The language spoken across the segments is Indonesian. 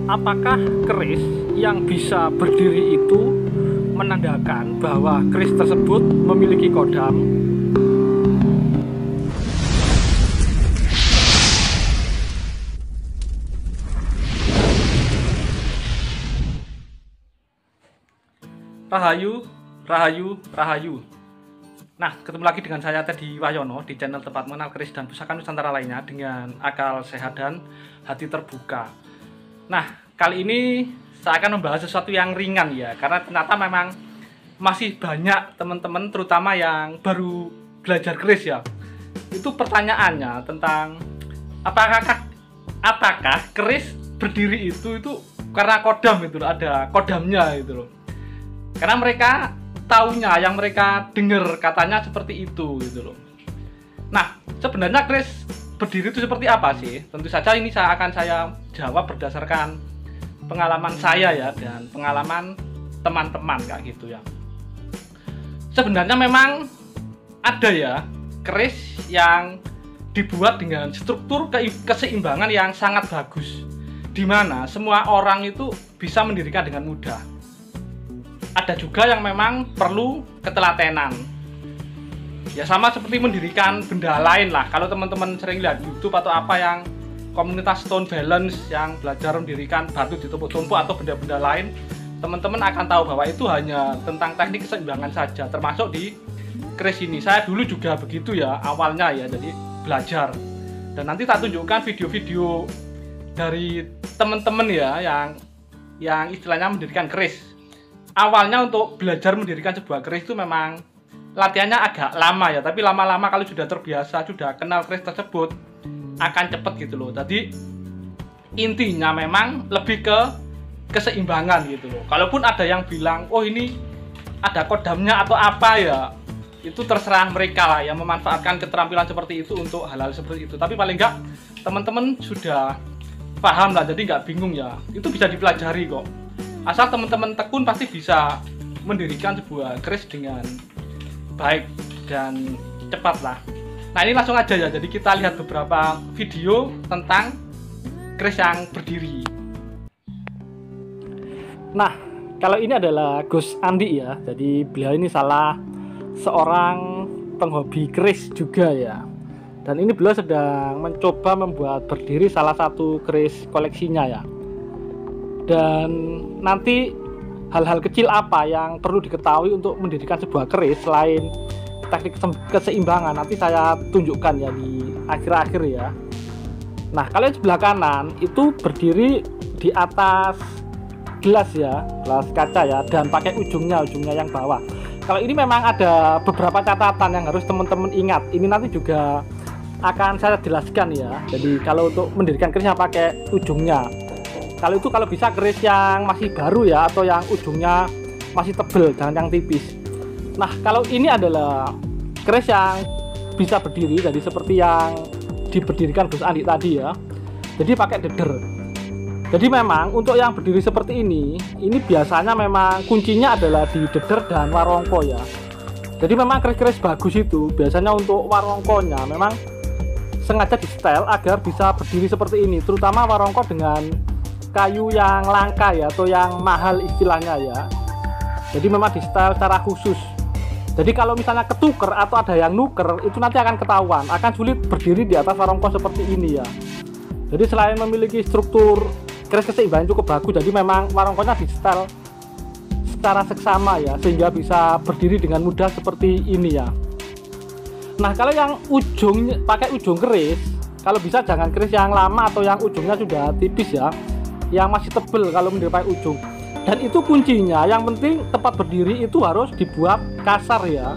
Apakah keris yang bisa berdiri itu menandakan bahwa keris tersebut memiliki kodam? Rahayu, Rahayu, Rahayu. Nah, ketemu lagi dengan saya Teddy Wahyono di channel Tempat Mengenal Keris dan Pusaka Nusantara lainnya dengan akal sehat dan hati terbuka. Nah, kali ini saya akan membahas sesuatu yang ringan ya, karena ternyata memang masih banyak teman-teman terutama yang baru belajar keris ya. Itu pertanyaannya tentang apakah keris berdiri itu karena kodam itu loh, ada kodamnya itu loh. Karena mereka taunya, yang mereka dengar katanya seperti itu gitu loh. Nah, sebenarnya keris berdiri itu seperti apa sih? Tentu saja ini akan saya jawab berdasarkan pengalaman saya ya, dan pengalaman teman-teman kayak gitu ya. Sebenarnya memang ada ya keris yang dibuat dengan struktur keseimbangan yang sangat bagus, di mana semua orang itu bisa mendirikan dengan mudah. Ada juga yang memang perlu ketelatenan. Ya sama seperti mendirikan benda lain lah. Kalau teman-teman sering lihat YouTube atau apa yang komunitas Stone Balance yang belajar mendirikan batu ditumpuk-tumpuk atau benda-benda lain, teman-teman akan tahu bahwa itu hanya tentang teknik keseimbangan saja. Termasuk di keris ini. Saya dulu juga begitu ya awalnya ya, jadi belajar. Dan nanti tak tunjukkan video-video dari teman-teman ya yang istilahnya mendirikan keris. Awalnya untuk belajar mendirikan sebuah keris itu memang latihannya agak lama ya, tapi lama-lama kalau sudah terbiasa, sudah kenal keris tersebut, akan cepet gitu loh. Jadi intinya memang lebih ke keseimbangan gitu loh. Kalaupun ada yang bilang, oh ini ada kodamnya atau apa ya, itu terserah mereka lah yang memanfaatkan keterampilan seperti itu untuk hal-hal seperti itu. Tapi paling enggak teman-teman sudah paham lah, jadi nggak bingung ya. Itu bisa dipelajari kok. Asal teman-teman tekun pasti bisa mendirikan sebuah keris dengan baik dan cepat lah. Nah ini langsung aja ya, jadi kita lihat beberapa video tentang keris yang berdiri. Nah, kalau ini adalah Gus Andi ya, jadi beliau ini salah seorang penghobi keris juga ya. Dan ini beliau sedang mencoba membuat berdiri salah satu keris koleksinya ya. Dan nanti hal-hal kecil apa yang perlu diketahui untuk mendirikan sebuah keris selain teknik keseimbangan nanti saya tunjukkan ya di akhir-akhir ya. Nah, kalau yang sebelah kanan itu berdiri di atas gelas ya, gelas kaca ya, dan pakai ujungnya yang bawah. Kalau ini memang ada beberapa catatan yang harus teman-teman ingat. Ini nanti juga akan saya jelaskan ya. Jadi kalau untuk mendirikan keris yang pakai ujungnya, kalau bisa keris yang masih baru ya, atau yang ujungnya masih tebel, jangan yang tipis. Nah, kalau ini adalah keris yang bisa berdiri, jadi seperti yang diberdirikan Gus Andi tadi ya. Jadi pakai deder. Jadi memang untuk yang berdiri seperti ini biasanya memang kuncinya adalah di deder dan warongko ya. Jadi memang keris-keris bagus itu biasanya untuk warongkonya memang sengaja di style agar bisa berdiri seperti ini, terutama warongko dengan kayu yang langka ya, atau yang mahal istilahnya ya. Jadi memang di style secara khusus. Jadi kalau misalnya ketuker atau ada yang nuker, itu nanti akan ketahuan, akan sulit berdiri di atas warongko seperti ini ya. Jadi selain memiliki struktur keris keseimbangan cukup bagus, jadi memang warongkonya di style secara seksama ya, sehingga bisa berdiri dengan mudah seperti ini ya. Nah, kalau yang ujung pakai ujung keris, kalau bisa jangan keris yang lama atau yang ujungnya sudah tipis ya, yang masih tebel kalau menyerupai ujung. Dan itu kuncinya, yang penting tempat berdiri itu harus dibuat kasar ya.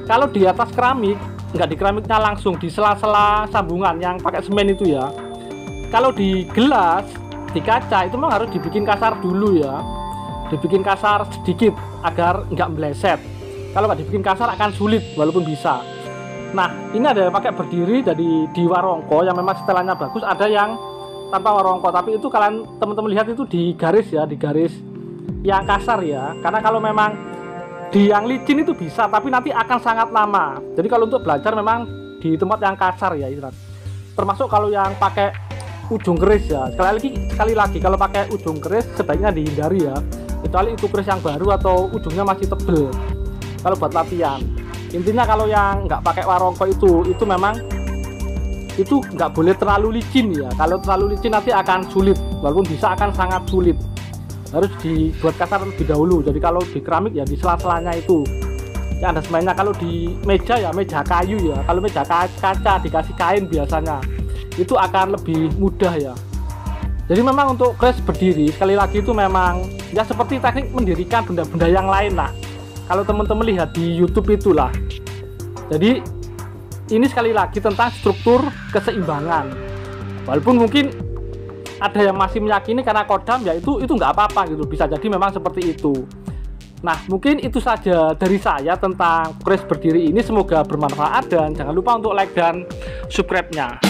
Kalau di atas keramik, nggak di keramiknya langsung, di sela-sela sambungan yang pakai semen itu ya. Kalau di gelas, di kaca itu memang harus dibikin kasar dulu ya, dibikin kasar sedikit agar nggak meleset. Kalau nggak dibikin kasar akan sulit walaupun bisa. Nah, ini ada yang pakai berdiri jadi di warongko yang memang setelannya bagus, ada yang tanpa warongko, tapi itu kalian teman-teman lihat itu di garis ya, di garis yang kasar ya. Karena kalau memang di yang licin itu bisa, tapi nanti akan sangat lama. Jadi kalau untuk belajar memang di tempat yang kasar ya, termasuk kalau yang pakai ujung keris ya. Sekali lagi kalau pakai ujung keris sebaiknya dihindari ya, kecuali itu keris yang baru atau ujungnya masih tebel kalau buat latihan. Intinya kalau yang nggak pakai warongko itu memang itu nggak boleh terlalu licin ya. Kalau terlalu licin nanti akan sulit, walaupun bisa akan sangat sulit. Harus dibuat kasar lebih dahulu. Jadi kalau di keramik ya di sela-selanya itu yang ada semennya. Kalau di meja ya meja kayu ya. Kalau meja kaca dikasih kain biasanya itu akan lebih mudah ya. Jadi memang untuk keris berdiri sekali lagi itu memang ya seperti teknik mendirikan benda-benda yang lain lah. Kalau teman-teman lihat di YouTube itulah. Jadi ini sekali lagi tentang struktur keseimbangan. Walaupun mungkin ada yang masih meyakini karena kodam ya itu nggak apa-apa gitu, bisa jadi memang seperti itu. Nah mungkin itu saja dari saya tentang keris berdiri ini, semoga bermanfaat dan jangan lupa untuk like dan subscribe-nya.